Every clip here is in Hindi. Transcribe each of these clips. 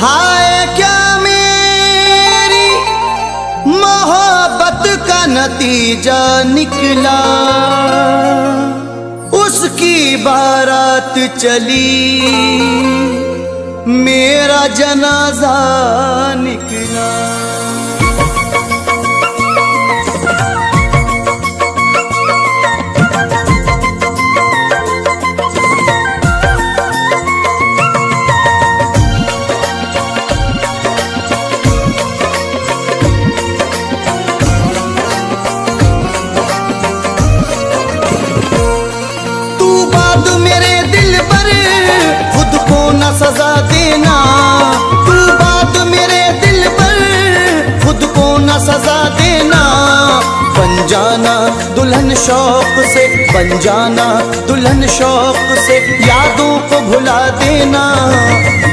हाय क्या मेरी मोहब्बत का नतीजा निकला, उसकी बारात चली मेरा जनाजा निकला। सजा देना तू बात मेरे दिल पर, खुद को न सजा देना। बन जाना दुल्हन शौक से, बन जाना दुल्हन शौक से, यादों को भुला देना।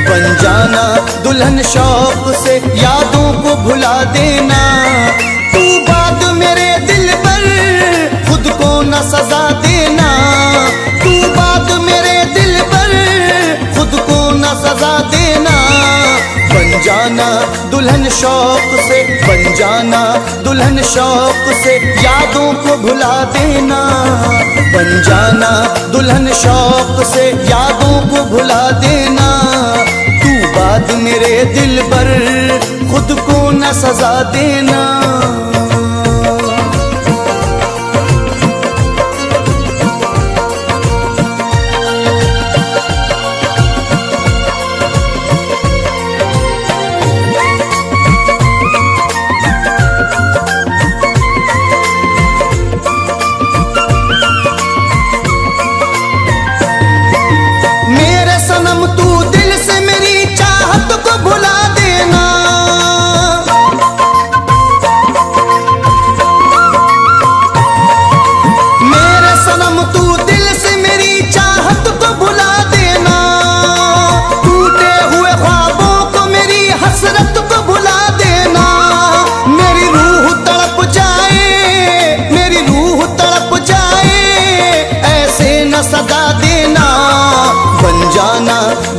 बन जाना दुल्हन शौक से, यादों को भुला देना। तू बात मेरे दिल पर, खुद को न सजा देना। तू बात मेरे दिल पर, खुद को न सजा देना। बन जाना दुल्हन शौक से, बन जाना दुल्हन शौक से, यादों को भुला देना। बन जाना दुल्हन शौक से, यादों को भुला देना। तू बात मेरे दिल पर, खुद को न सजा देना।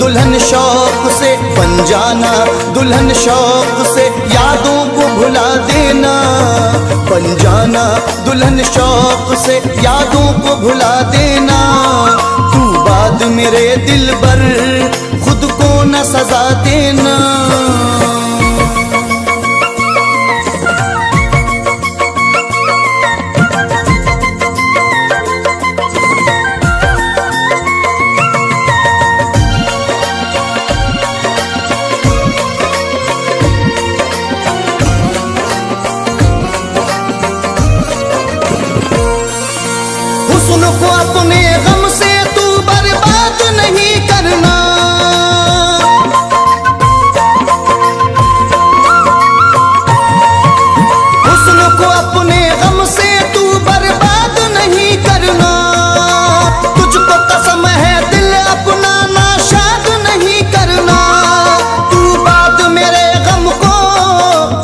दुल्हन शौक से, बन जाना दुल्हन शौक से, यादों को भुला देना। बन जाना दुल्हन शौक से, यादों को भुला देना। तू बात मेरे दिल पर, खुद को न सजा देना। को अपने गम से तू बर्बाद नहीं करना। हुस्न को अपने गम से तू बर्बाद नहीं करना। तुझको कसम है दिल अपना नाशाद नहीं करना। तू बात मेरे गम को,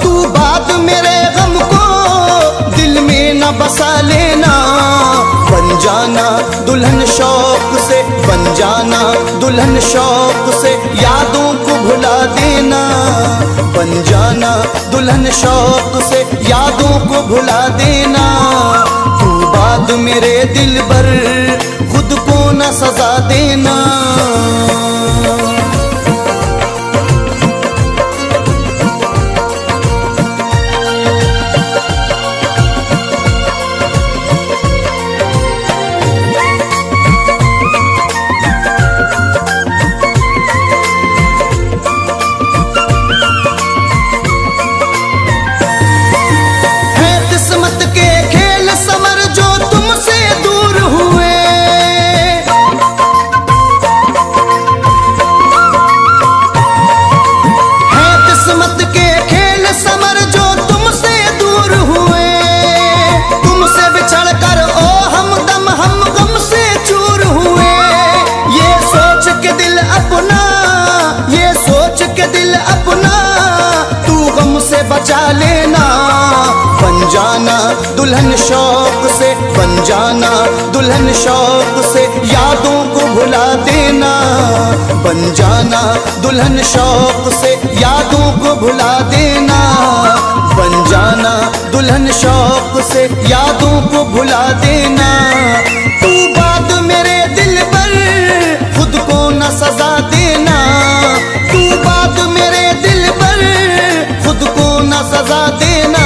तू बात मेरे गम को दिल में न बसा लेना। बन जाना दुल्हन शौक से, बन जाना दुल्हन शौक से, यादों को भुला देना। बन जाना दुल्हन शौक से, यादों को भुला देना। तू बात मेरे दिल पर, खुद को न सजा देना। बचा लेना। बन जाना दुल्हन शौक से, बन जाना दुल्हन शौक से, यादों को भुला देना। बन जाना दुल्हन शौक से, यादों को भुला देना। बन जाना दुल्हन शौक से, यादों को भुला देना। तू बात मेरे दिल पर, खुद को न सजा देना। तू बात मेरे दिल पर, खुद को न सजा देना।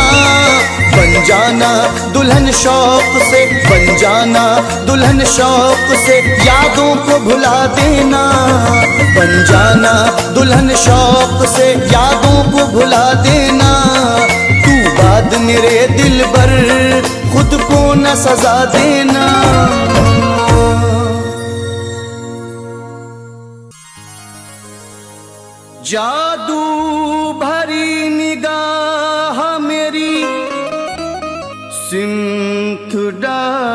बन जाना दुल्हन शौक से, बन जाना दुल्हन शौक से, यादों को भुला देना। बन जाना दुल्हन शौक से, यादों को भुला देना। तू बात मेरे दिल पर, खुद को न सजा देना। जादू भरी निगाह मेरी सिमत डाल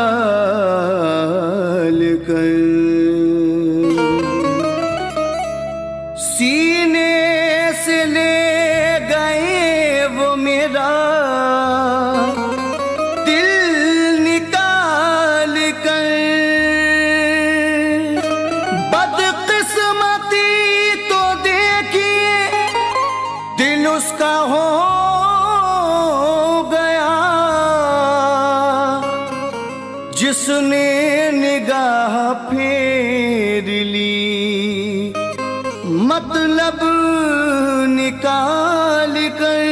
कर, सीने से ले गए वो मेरा दिल निकाल कर। बदकिस्मती तो देखिए दिल उसका हो गया, जिसने निगाह फेर ली मतलब निकाल कर।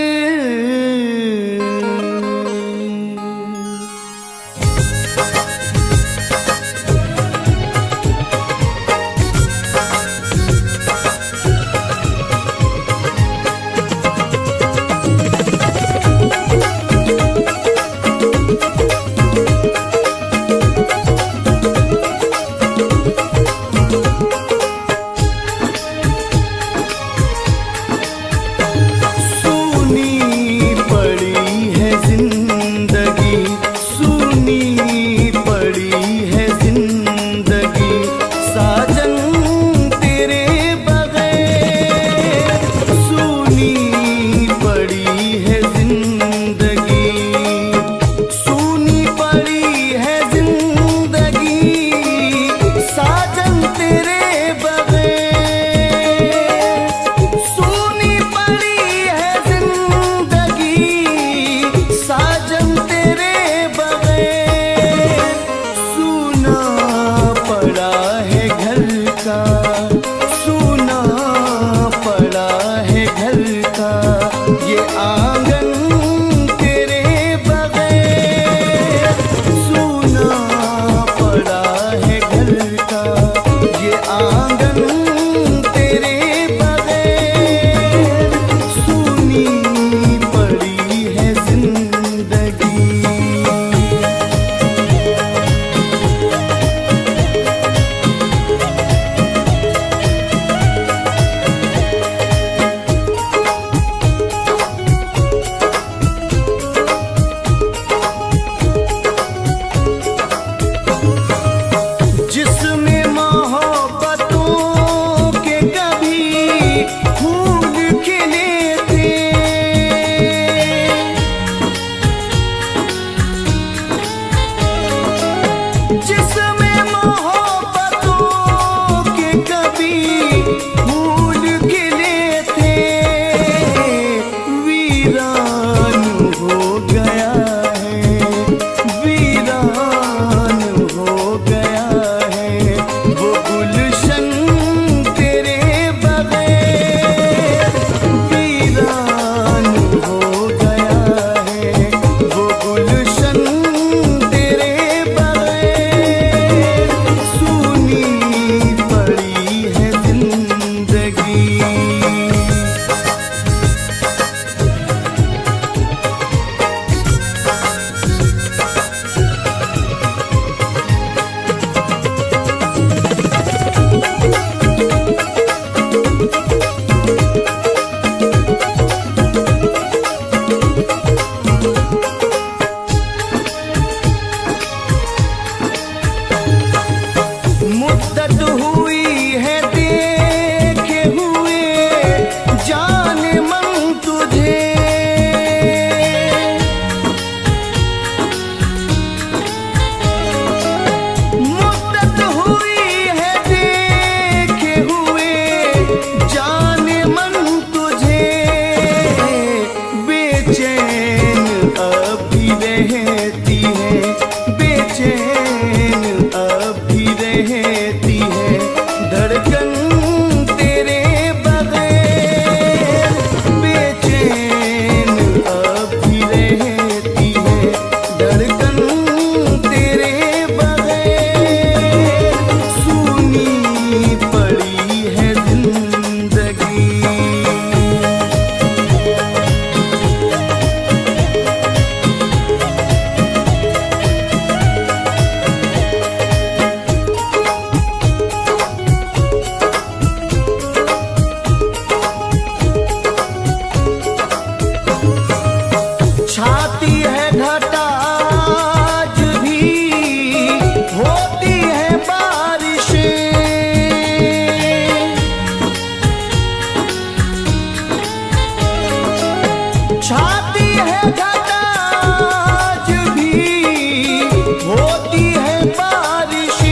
होती है बारिशें,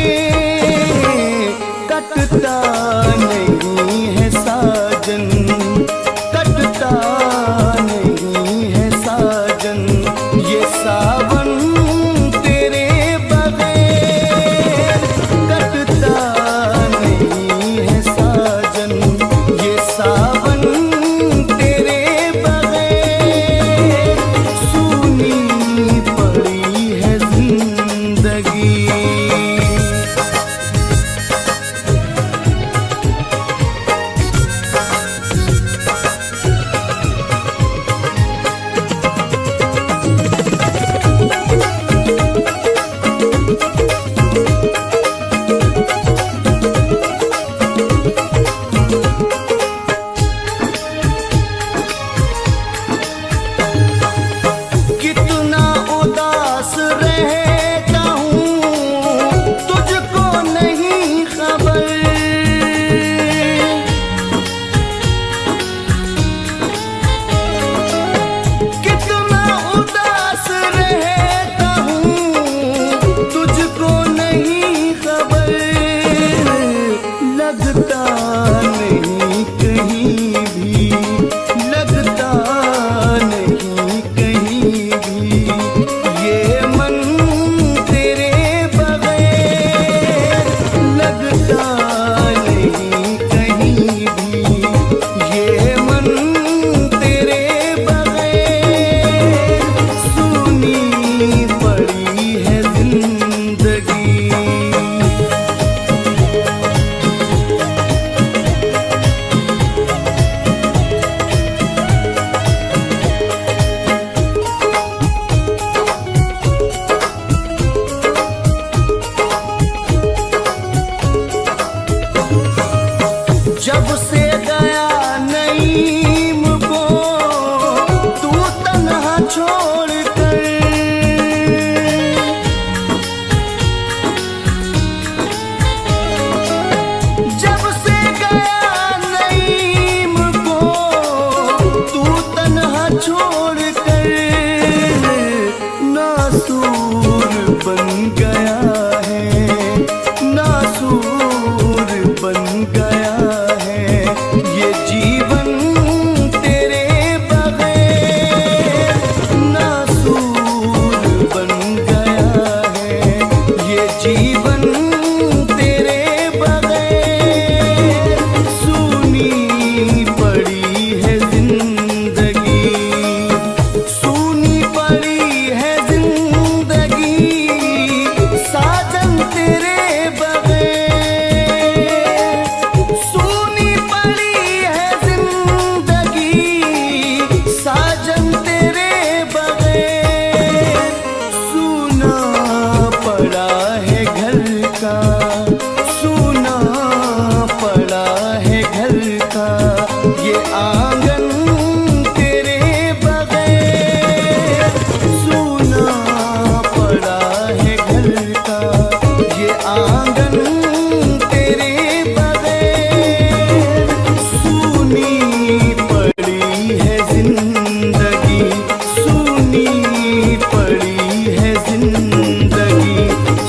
कटता नहीं है साजन, कटता नहीं है साजन, ये सावन तेरे बगैर कटता नहीं है साजन, ये सावन तेरे बगैर सूनी पड़ी है जिंदगी। कितना उदास रहता हूँ तुझको नहीं खबर, कितना उदास रहता हूँ तुझको नहीं खबर, लगता नहीं कहीं भी, लगता नहीं कहीं भी, ये मन तेरे बगैर लगता नहीं कहीं भी, ये मन तेरे बगैर सूनी पड़ी है जिंदगी। जब से गया नईम को तू तन्हा छोड़ कर, जब से गया नईम को तू तन्हा छोड़ कर, नासूर बन गया है, नासूर बन गया है, ये जीवन तेरे बगैर नासूर बन गया है, ये जीवन तेरे बगैर सूनी पड़ी है जिंदगी, सूनी पड़ी है जिंदगी साजन तेरे बगैर, सूनी पड़ी है जिंदगी साजन तेरे बगैर, सूना पड़ा है घर का, सूना पड़ा है घर का, ये आंगन तेरे बगैर, सूना पड़ा है घर का, ये आंगन तेरे बगैर सूनी पड़ी है जिंदगी, सूनी पड़ी है जिंदगी,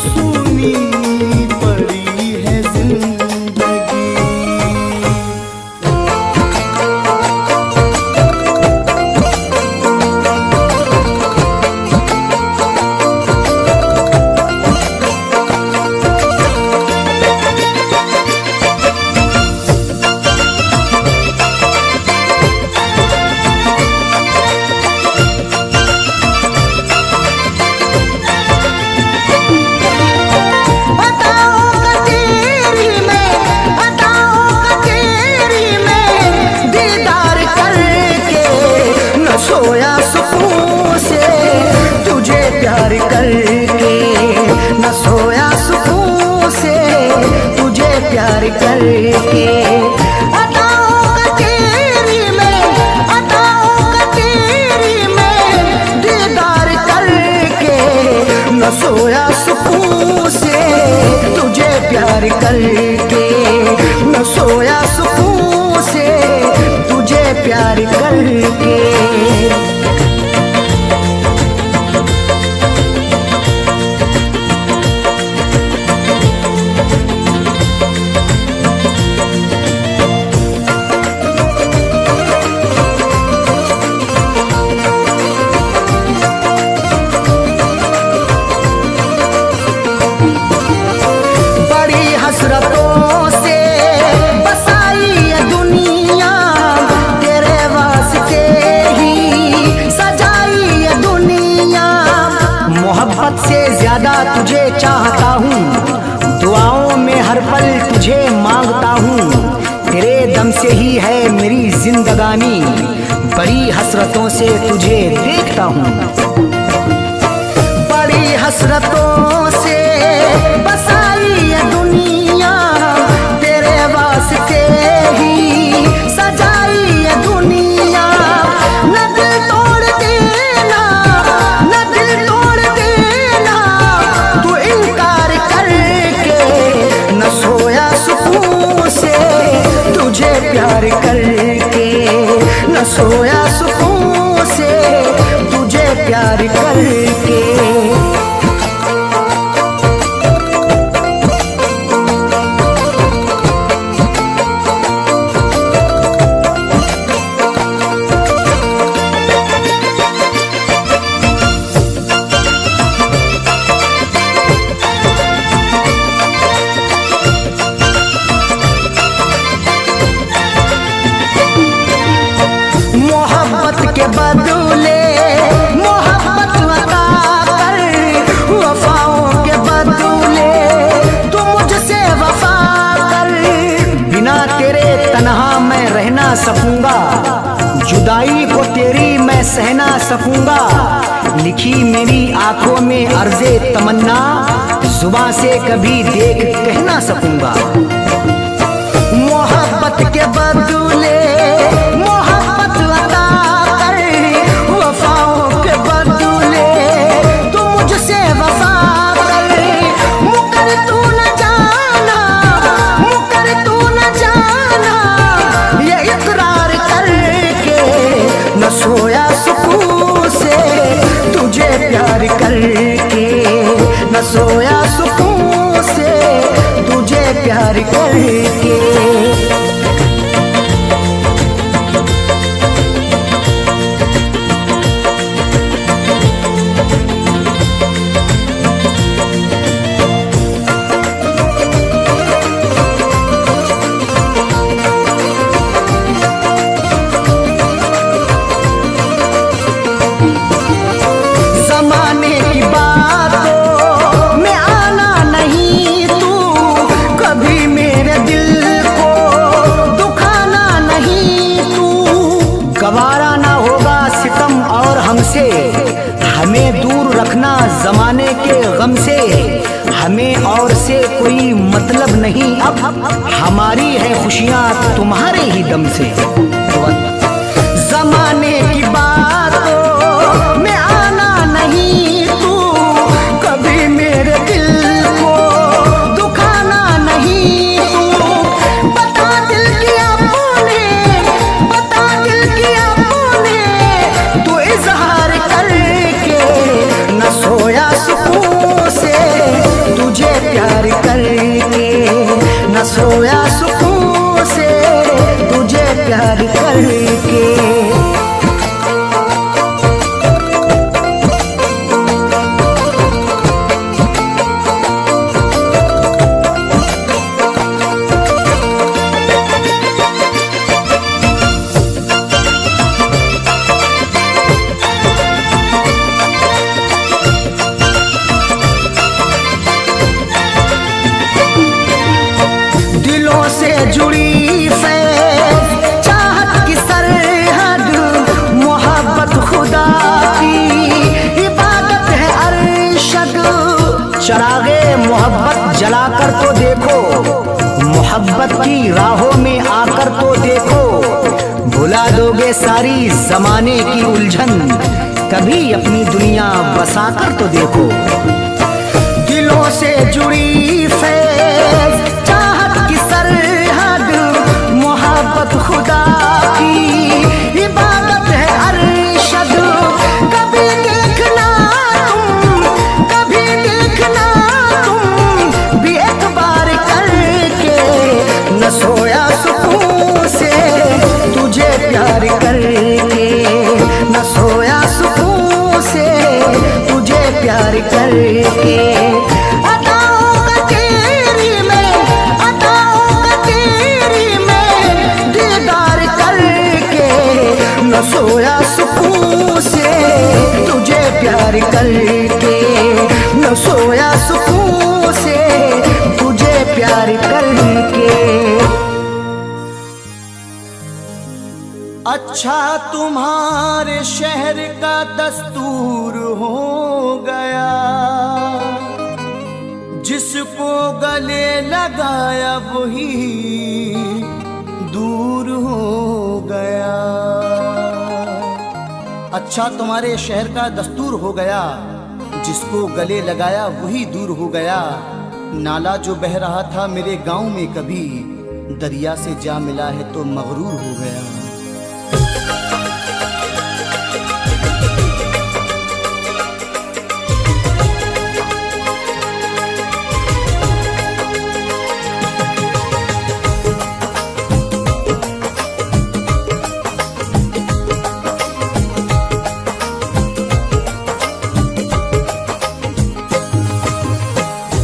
सूनी पड़ी है जिंदगी। करके अदाओं का तेरी में दीदार करके न सोया सुकून से तुझे प्यार करके न सोया सुकून से तुझे प्यार करके। से ही है मेरी जिंदगानी, बड़ी हसरतों से तुझे देखता हूँ। बड़ी हसरतों से बसाई ये दुनिया, तेरे वास्ते ही सजाई ये दुनिया। न दिल तोड़ देना, न दिल तोड़ देना, तू इनकार करके न सोया सुकून से, तुझे प्यार करके न सोया सुकून से, तुझे प्यार करके। मोहब्बत के बदले मोहब्बत अता कर, वफाओं के बदले तू मुझसे वफा कर। बिना तेरे तन्हा मैं रह ना सकूंगा, जुदाई को तेरी मैं सह ना सकूंगा। लिखी मेरी आंखों में अर्ज़े तमन्ना, जुबां से कभी देख कह ना सकूंगा। मोहब्बत के बदले मोहब्बत अता कर, वफाओं के बदले तू मुझसे वफा कर। मुकर तू न जाना, मुकर तू न जाना, ये इकरार करके न सोया सुकून से, तुझे प्यार करके न सोया सुकून से, तुझे प्यार करके। जमाने की बातों में आना नहीं तू, कभी मेरे दिल को दुखाना नहीं तू। गवारा ना होगा सितम और हमसे, हमें दूर रखना जमाने के गम से। हमें और से कोई मतलब नहीं अब, हमारी है खुशियाँ तुम्हारे ही दम से। जमाने की बातों में आना नहीं तू, कभी मेरे दिल को दुखाना नहीं तू। बता दिल किया तूने, बता दिल किया तूने, तू इजहार करके न सोया सुकून से, तुझे प्यार करके न सोया सुकून से, तुझे प्यार करके। दिलों से जुड़ी फैज़ चाहत की सरहद, मोहब्बत खुदा की इबादत है अरशद। चरागे मोहब्बत जलाकर तो देखो, मोहब्बत की राहों में आकर तो देखो। भुला दोगे सारी जमाने की उलझन, कभी अपनी दुनिया बसाकर तो देखो। दिलों से जुड़ी फैज़ चाहत की सरहद, मोहब्बत खुदा की इबादत है अरशद। कभी देखना तुम, कभी देखना तुम भी एक बार करके न सोया सुकून से, तुझे प्यार करके न सोया सुकून से, तुझे प्यार करके। अदाओं अच्छा तुम्हारे शहर का दस्तूर हो गया, जिसको गले लगाया वही दूर हो गया। अच्छा तुम्हारे शहर का दस्तूर हो गया, जिसको गले लगाया वही दूर हो गया। नाला जो बह रहा था मेरे गांव में कभी, दरिया से जा मिला है तो मगरूर हो गया।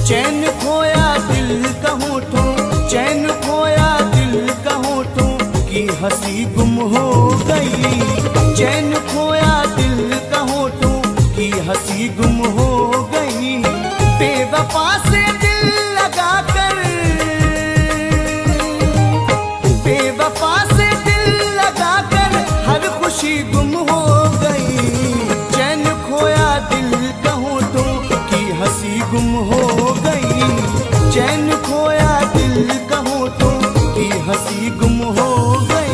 चैन खोया दिल का होठों, चैन खोया दिल का होठों की हंसी गुम हो गई। चैन खोया दिल का होठों की हंसी गुम हो गई। बेवफा से दिल लगा कर, बेवफा से दिल लगा कर हर खुशी गुम हो गई। चैन खोया दिल का होठों की हंसी गुम हो गई। चैन खोया दिल का होठों की हंसी गुम हो गई।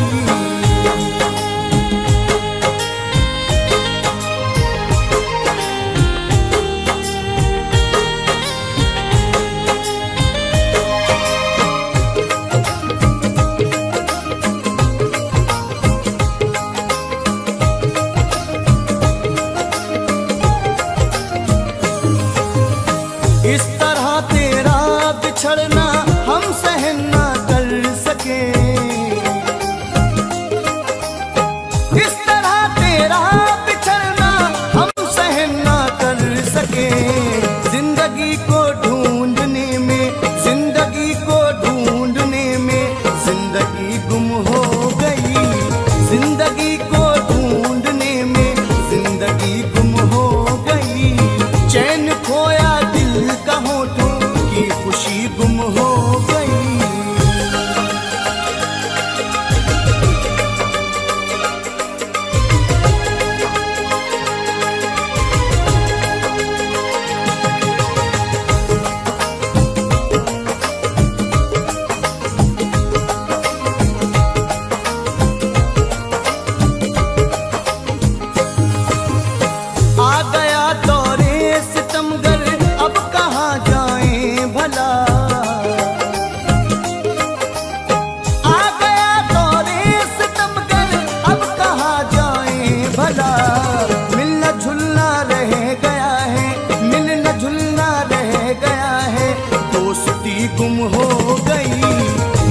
इस तरह तेरा बिछड़ना हम सहन ना कर सके। इस तरह तेरा बिछड़ना हम सहन ना कर सके। जिंदगी को ढूंढने में, जिंदगी को ढूंढने में जिंदगी गुम हो गई। जिंदगी को ढूंढने में जिंदगी गुम हो गई। चैन खोया दिल का होठों की खुशी गुम हो गई। आ गया दौरे सितमगर, अब कहाँ जाएं भला। आ गया दौरे सितमगर, अब कहाँ जाएं भला। मिलना झुलना रह गया है, मिलना झुलना रह गया है, दोस्ती गुम हो गई।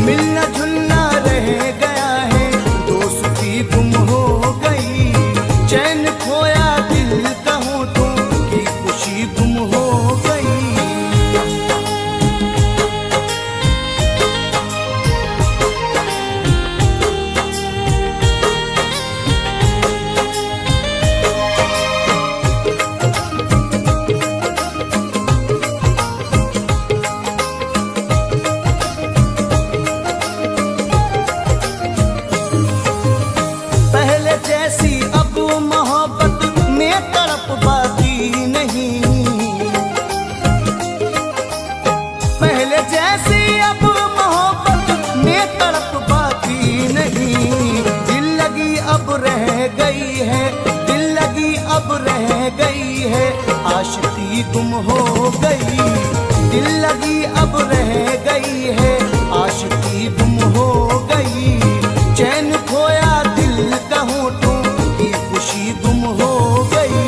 मिलना झुलना रह गया है, दोस्ती गुम हो गई। चैन खोया दिल का होठों की खुशी गुम हो गई। पहले जैसी अब मोहब्बत में तड़प बाकी नहीं। पहले जैसी अब मोहब्बत में तड़प बाकी नहीं। दिल लगी अब रह गई है, दिल लगी अब रह गई है, आशिकी गुम हो गई। दिल लगी अब रह गई है, आशिकी गुम हो गई। चैन खोया दिल का होठों की खुशी गुम हो गई।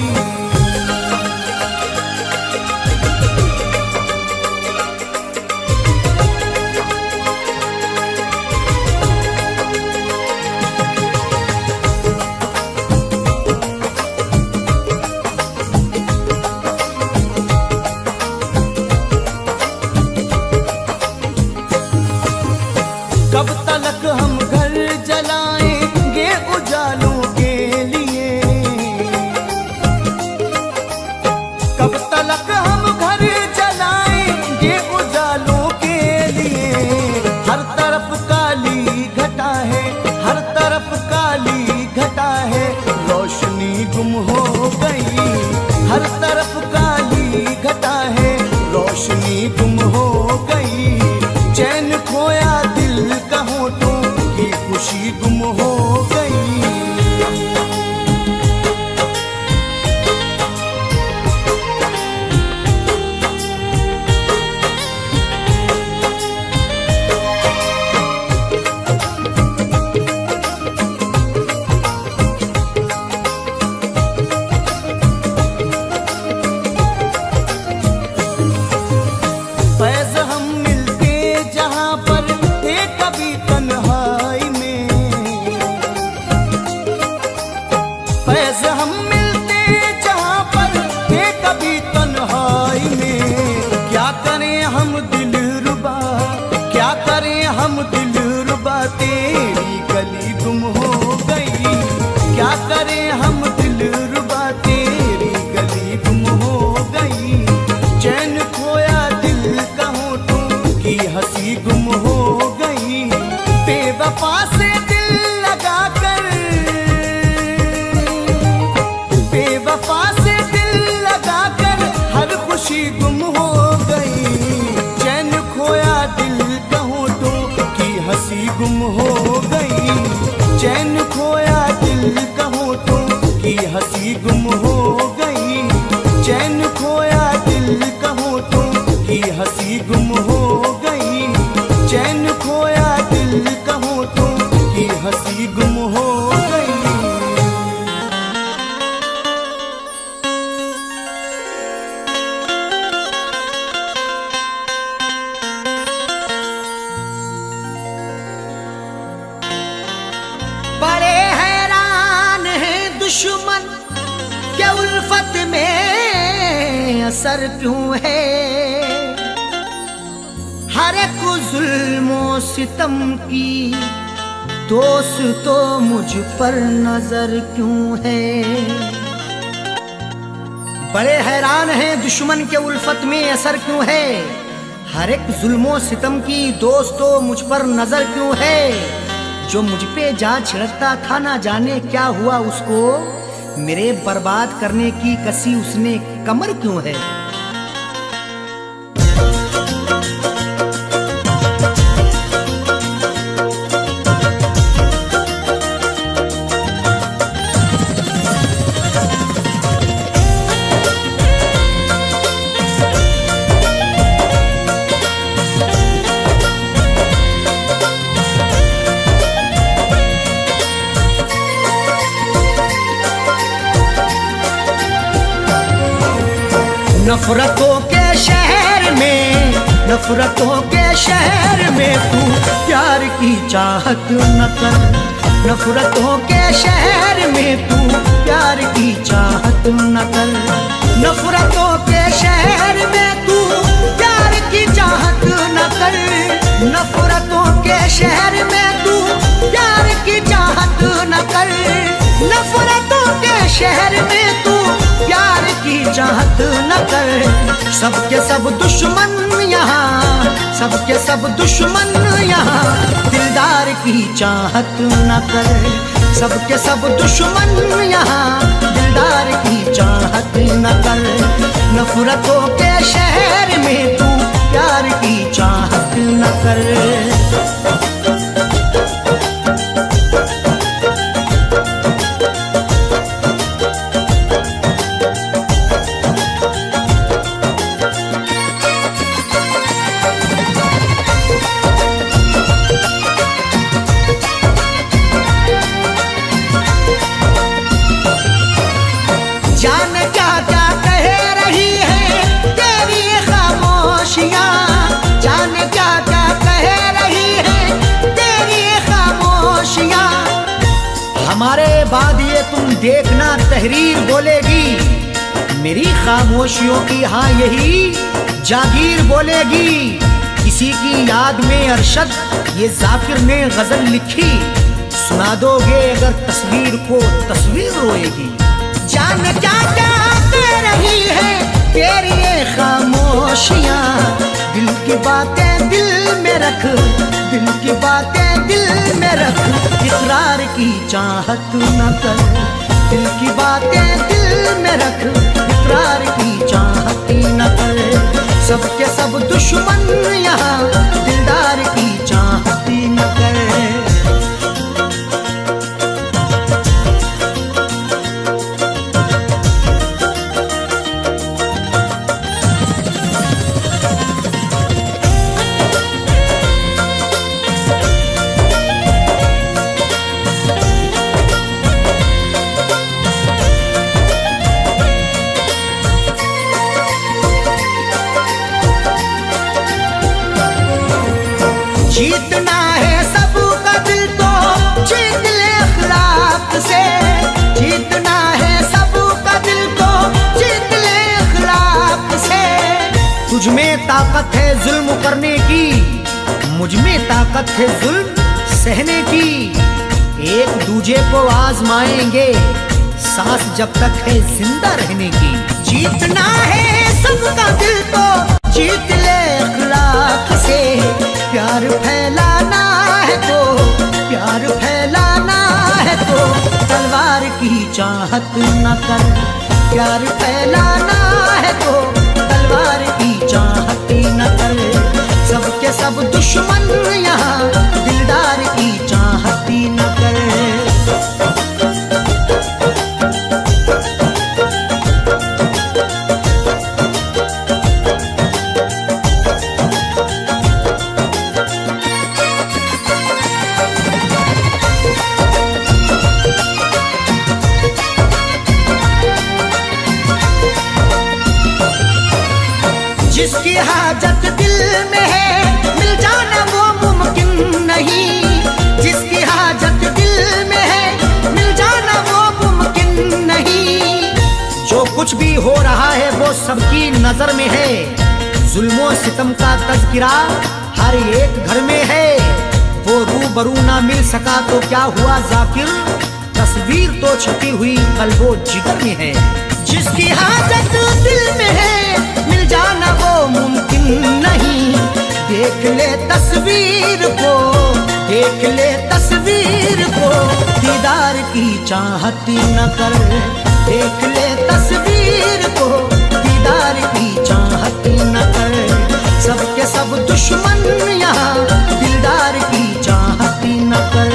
कि हंसी गुम हो गई। बेवफा से दिल लगा कर, बेवफा से दिल लगा कर हर खुशी गुम हो गई। चैन खोया दिल कहूँ तो कि हंसी गुम हो गई। चैन खोया दिल कहूँ तो कि हंसी गुम हो गई। चैन खोया दिल कहूँ तो कि हंसी गुम हो गई। चैन खोया दिल कहूँ तो कि हंसी गुम हो गई। बड़े हैरान हैं दुश्मन के उल्फत में असर क्यों है। हर एक जुल्मों सितम की दोस्त तो मुझ पर नजर क्यों है। बड़े हैरान हैं दुश्मन के उल्फत में असर क्यों है। हर एक जुल्मों सितम की दोस्त तो मुझ पर नजर क्यों है। जो मुझ पे जा छिड़कता था ना जाने क्या हुआ उसको। मेरे बर्बाद करने की कसी उसने कमर क्यों है। नफरतों के शहर में, नफरतों के शहर में तू प्यार की चाहत न कर। नफरतों के शहर में तू प्यार की चाहत न कर। नफरतों के शहर में तू प्यार की चाहत न कर। नफरतों के शहर में तू प्यार की चाहत न कर। नफरतों के शहर में तू प्यार की चाहत न कर। सबके सब दुश्मन यहाँ, सबके सब दुश्मन यहाँ दिलदार की चाहत न कर। सबके सब दुश्मन यहाँ दिलदार की चाहत न कर। नफरतों के शहर में तू प्यार की चाहत न कर। जाने क्या क्या कह रही है तेरी खामोशियाँ। जाने क्या क्या कह रही है तेरी खामोशियाँ। हमारे बाद ये तुम देखना तहरीर बोलेगी। मेरी खामोशियों की हाँ यही जागीर बोलेगी। किसी की याद में अरशद ये जाकिर ने गजल लिखी। सुना दोगे अगर तस्वीर को तस्वीर रोएगी। जान क्या क्या कह रही है तेरी ये खामोशियाँ। दिल की बातें दिल में रख, दिल की बातें दिल में रख। इकरार की चाहत न कर। दिल की बातें दिल में रख, इकरार की चाहत न कर। सबके सब दुश्मन यहाँ दिलदार की चाहत न कर। जीतना है सबका दिल तो जीत ले अखलाक से। जीतना है सबका दिल तो जीत ले अखलाक से। तुझ में ताकत है जुल्म करने की, मुझ में ताकत है जुल्म सहने की। एक दूजे को आजमाएंगे सांस जब तक है जिंदा रहने की। जीतना है सबका दिल तो जीत ले अखलाक से। न कर। प्यार फैलाना है तो तलवार की चाहती न कर। सबके सब दुश्मन यहाँ दिलदार की चाहती न कर। जिसकी हाजत दिल में है मिल जाना वो मुमकिन नहीं। जिसकी हाजत दिल में है मिल जाना वो मुमकिन नहीं। जो कुछ भी हो रहा है वो सबकी नजर में है। जुल्मों सितम का तज़किरा हर एक घर में है। वो रूबरू ना मिल सका तो क्या हुआ जाकिर, तस्वीर तो छपी हुई कल्बो जिगर में है। जिसकी हाजत दिल में है मिल जाना वो मुमकिन नहीं। देख ले तस्वीर को, देख ले तस्वीर को, दीदार की चाहती न कर। देख ले तस्वीर को, दीदार की चाहती न कर। सबके सब दुश्मन यहाँ दिलदार की चाहती न कर।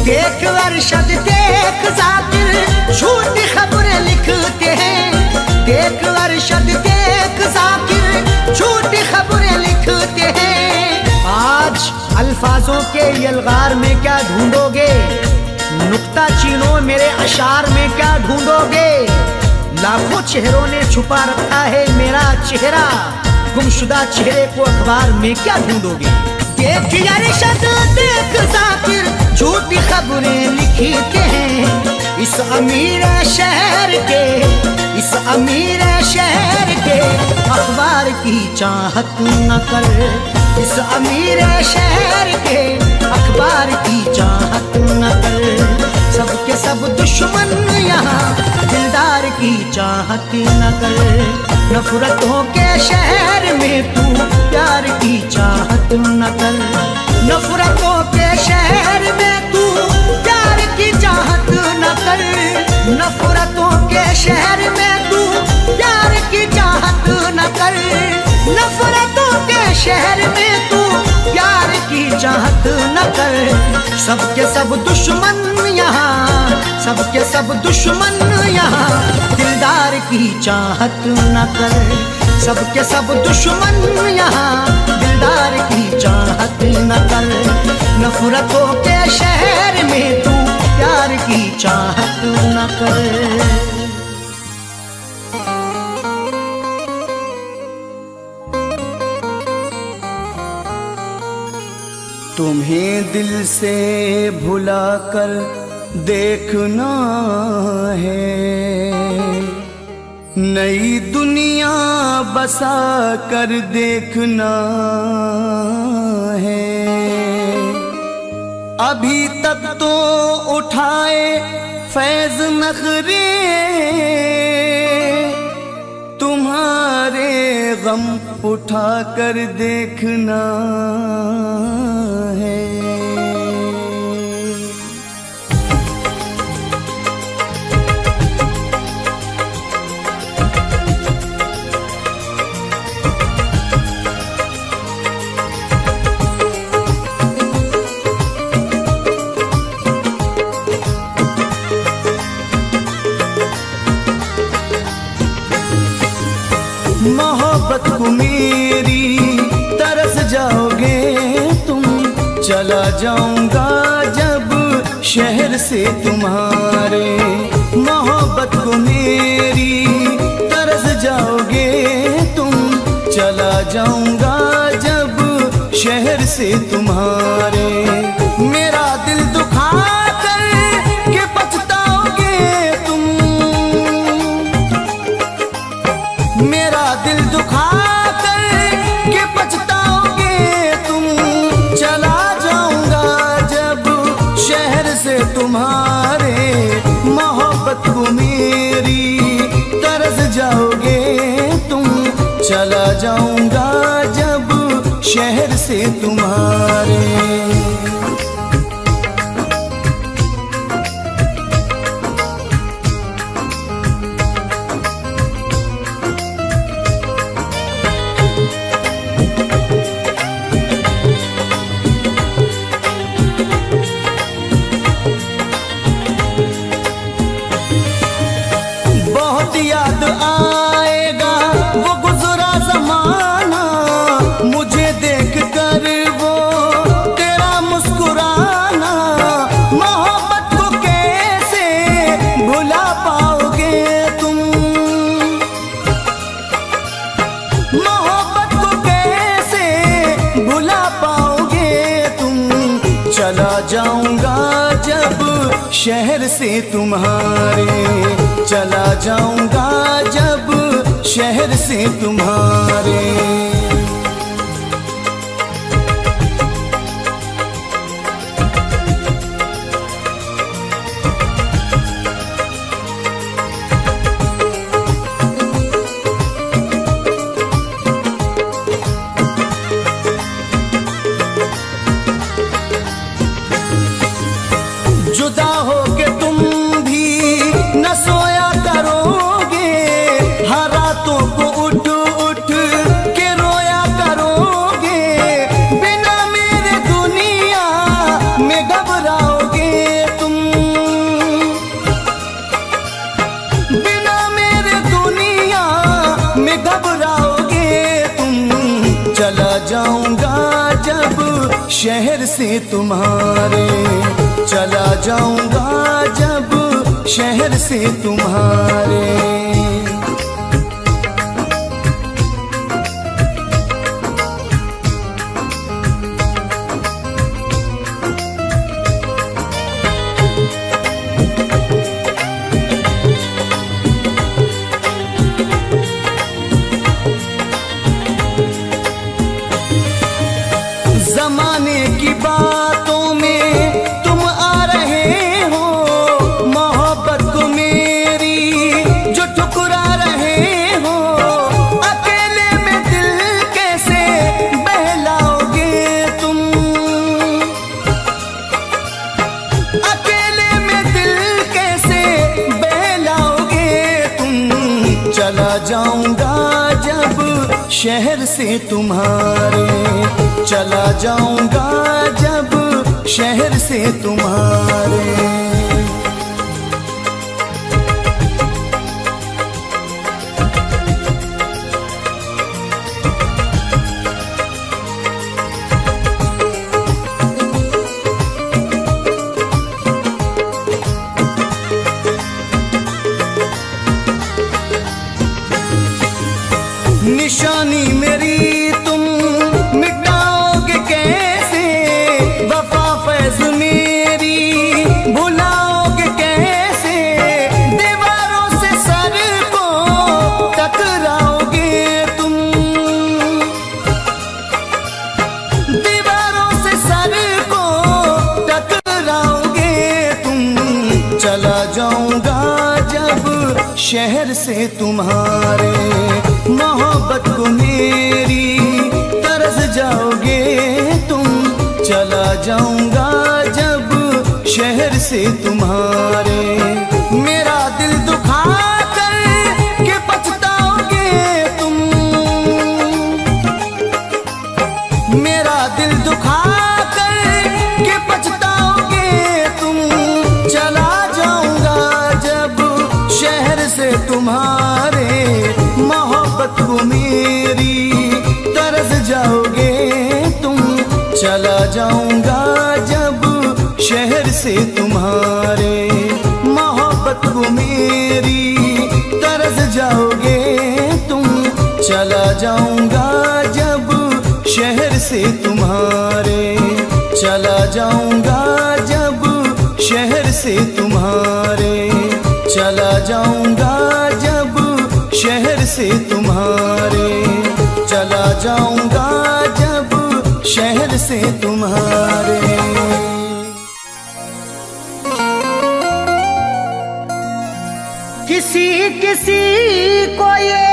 देख अरशद देख जाकिर झूठी खबरें लिखते हैं। देख अरशद देख जाकिर झूठी खबरें लिखते हैं। आज अल्फाजों के यलगार में क्या ढूंढोगे, नुक्ता चीनो मेरे अशार में क्या ढूंढोगे। लाखों चेहरों ने छुपा रखा है मेरा चेहरा, गुमशुदा चेहरे को अखबार में क्या ढूंढोगे। देख अरशद देख जाकिर झूठी खबरें लिखते हैं। इस अमीर शहर के, इस अमीर शहर के अखबार की चाहत न कर। इस अमीर शहर के अखबार की चाहत न कर। सबके सब दुश्मन यहाँ दिलदार की चाहती न कर। नफरतों के शहर में तू प्यार की चाहत न कर। नफरतों के शहर में तू प्यार की चाहत न कर। नफरतों के शहर में तू प्यार की चाहत न कर। नफरतों के शहर में तू प्यार की चाहत न कर। सबके सब दुश्मन यहाँ, सबके सब दुश्मन यहाँ दिलदार की चाहत न कर। सबके सब दुश्मन यहाँ दिलदार की चाहत न कर। नफरतों के शहर में तू प्यार की चाहत न कर। तुम्हें दिल से भुला कर देखना है, नई दुनिया बसा कर देखना है। अभी तक तो उठाए फैज नखरे, तुम्हारे गम उठा कर देखना है। मोहब्बत को मेरी तरस जाओगे तुम, चला जाऊंगा जब शहर से तुम्हारे। मोहब्बत को मेरी तरस जाओगे तुम, चला जाऊंगा जब शहर से तुम्हारे। मेरा दिल दुखा कर के पछताओगे तुम, तुम्हारे, मोहब्बत को मेरी तरस जाओगे तुम। चला जाऊंगा जब शहर से तुम्हारे। बहुत याद आएगा वो गुजरा जमाना, मुझे देख कर वो तेरा मुस्कुराना। मोहब्बत को कैसे भुला पाओगे तुम, मोहब्बत को कैसे भुला पाओगे तुम। चला जाऊंगा जब शहर से तुम्हारे, चला जाऊंगा जब शहर से तुम्हारे। जुदा हो के तुम भी न सोया करोगे, हर रातों को उठ उठ के रोया करोगे। बिना मेरे दुनिया में घबराओगे तुम, बिना मेरे दुनिया में घबराओगे तुम। चला जाऊंगा जब शहर से तुम्हारे, चला जाऊंगा जब शहर से तुम्हारे। जमाने की बातों में तुम आ रहे हो, मोहब्बत को मेरी जो ठुकरा रहे हो। अकेले में दिल कैसे बहलाओगे तुम, अकेले में दिल कैसे बहलाओगे तुम। चला जाऊंगा जब शहर से तुम्हारे, चला जाऊंगा जब शहर से तुम्हारे। निशानी मेरी तुम मिटाओगे कैसे, वफा फैज़ मेरी भुलाओगे कैसे। दीवारों से सर को टकराओगे तुम, दीवारों से सर को टकराओगे तुम। चला जाऊंगा जब शहर से तुम्हारे, मोहब्बत को मेरी तरस जाओगे तुम। चला जाऊंगा जब शहर से तुम्हारे। मेरा दिल दुखा कर के पछताओगे तुम, मेरा दिल दुखा कर के पछताओगे तुम। चला जाऊंगा जब शहर से तुम्हारे, मोहब्बत को मेरी तरस जाओगे तुम। चला जाऊंगा जब शहर से तुम्हारे, मोहब्बत को मेरी तरस जाओगे तुम। चला जाऊंगा जब शहर से तुम्हारे, चला जाऊंगा जब शहर से तुम्हारे। चला जाऊंगा जब शहर से तुम्हारे, चला जाऊंगा जब शहर से तुम्हारे। किसी किसी को ये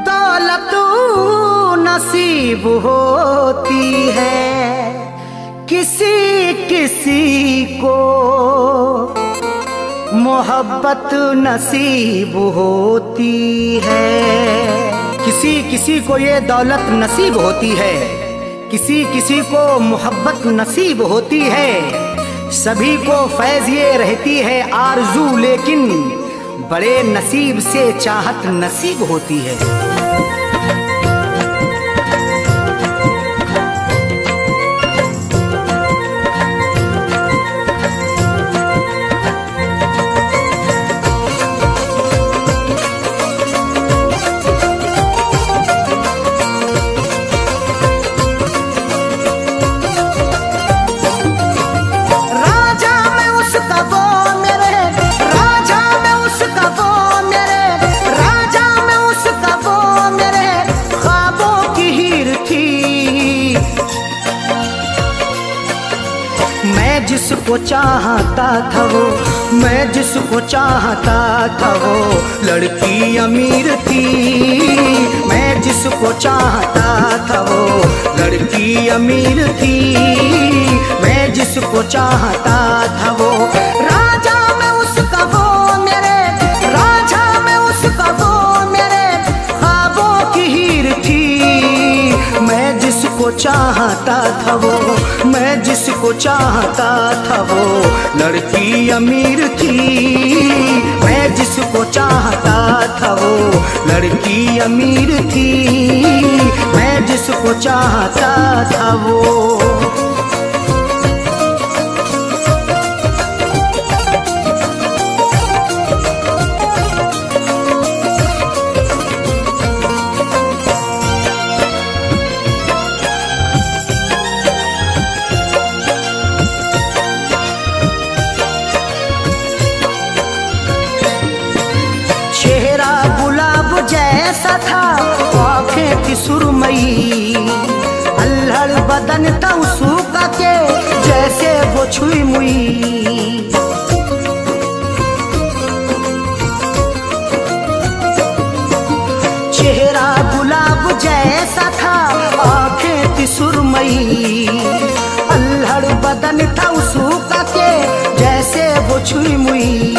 दौलत नसीब होती है, किसी किसी को मोहब्बत नसीब होती है। किसी किसी को ये दौलत नसीब होती है, किसी किसी को मोहब्बत नसीब होती है। सभी को फैज़ ये रहती है आरज़ू, लेकिन बड़े नसीब से चाहत नसीब होती है। जिसको चाहता था वो, मैं जिसको चाहता था वो लड़की अमीर थी। मैं जिसको चाहता था वो लड़की अमीर थी। मैं जिसको चाहता था वो राजा में उसका वो मेरे, राजा में उसका वो मेरे ख्वाबों की हीर थी। मैं जिसको चाहता था वो, मैं जिसको चाहता था वो लड़की अमीर थी। मैं जिसको चाहता था वो लड़की अमीर थी। मैं जिसको चाहता था वो। जैसा था आँखें थी सुरमई, अल्हड़ बदन था उसका के जैसे वो छुई मुई। चेहरा गुलाब जैसा था आँखें थी सुरमई, अल्हड़ बदन था उसका के जैसे वो छुई मुई।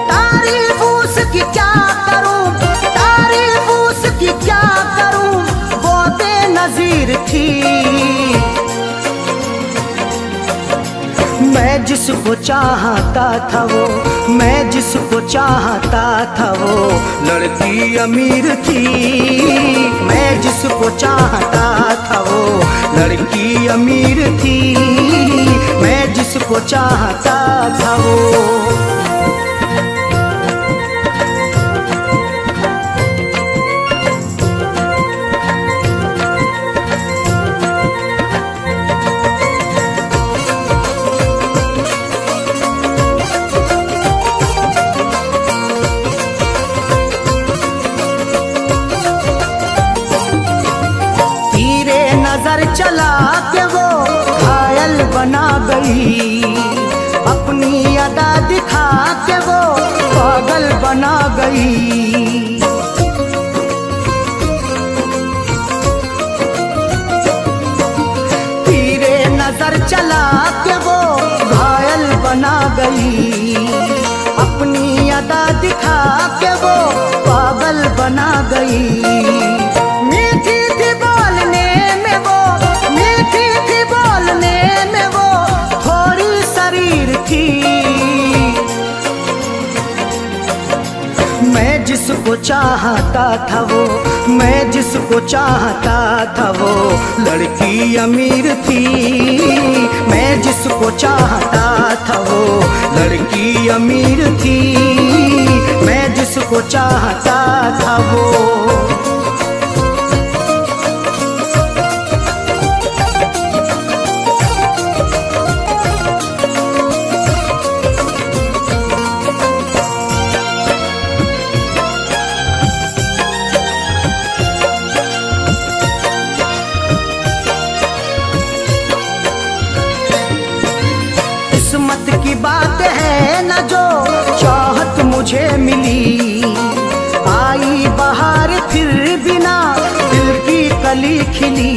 तारीफ उसकी क्या करूं, तारीफ उसकी क्या करूं, वो बेनज़ीर थी। मैं जिसको चाहता था वो, मैं जिसको चाहता था वो लड़की अमीर थी। मैं जिसको चाहता था वो लड़की अमीर थी। मैं जिसको चाहता था वो। चला के वो घायल बना गई, अपनी अदा दिखा के वो पागल बना गई। तीरे नजर चला के वो घायल बना गई, अपनी अदा दिखा के वो पागल बना गई। मीठी थी बोलने में वो, मीठी थी बोलने में वो थोड़ी शरीर थी। मैं जिसको चाहता था वो, मैं जिसको चाहता था वो लड़की अमीर थी। मैं जिसको चाहता था वो लड़की अमीर थी। मैं जिसको चाहता था वो। किस्मत की बात है न जो चाह खिली।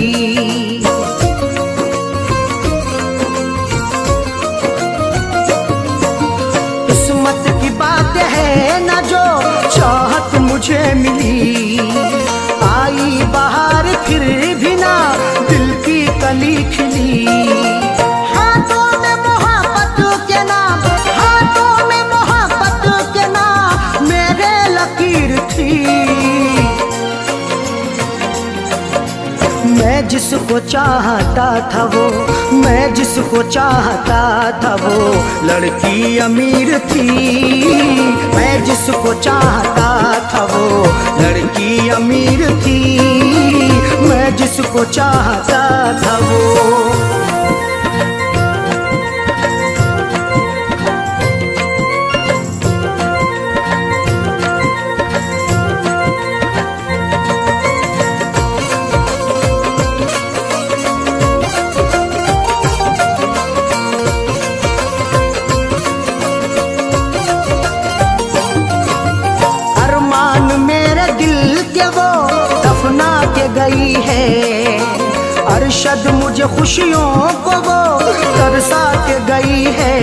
किस्मत की बात है न जो चाहत मुझे मिली, आई बहार फिर भी ना दिल की कली खिली। हाथों में मोहब्बत के नाम, हाथों में मोहब्बत के नाम मेरे लकीर थी। मैं जिसको चाहता था वो, मैं जिसको चाहता था वो लड़की अमीर थी। मैं जिसको चाहता था वो लड़की अमीर थी। मैं जिसको चाहता था वो। दफना के गई है अरशद मुझे खुशियों को वो तरसा के गई है।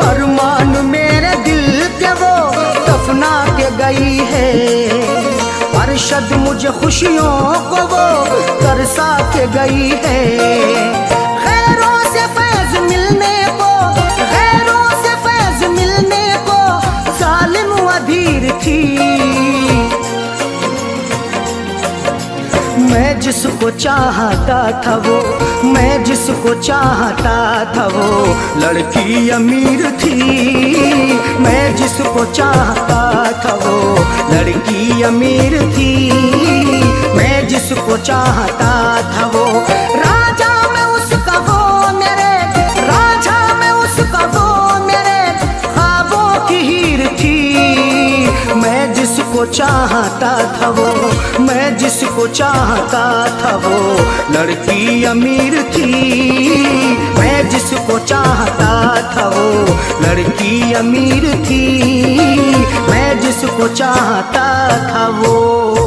अरमान मेरे दिल के वो दफना के गई है अरशद मुझे खुशियों को वो तरसा के गई है। खैरों से फैज मिलने को, अधीर थी। मैं जिसको चाहता था वो, मैं जिसको चाहता था वो लड़की अमीर थी। मैं जिसको चाहता था वो लड़की अमीर थी। मैं जिसको चाहता था वो राजा में उसका वो मेरे, राजा में उसका वो मेरे ख्वाबों की हीर थी। मैं जिसको चाहता था वो, मैं जिसको चाहता था वो लड़की अमीर थी। मैं जिसको चाहता था वो लड़की अमीर थी। मैं जिसको चाहता था वो।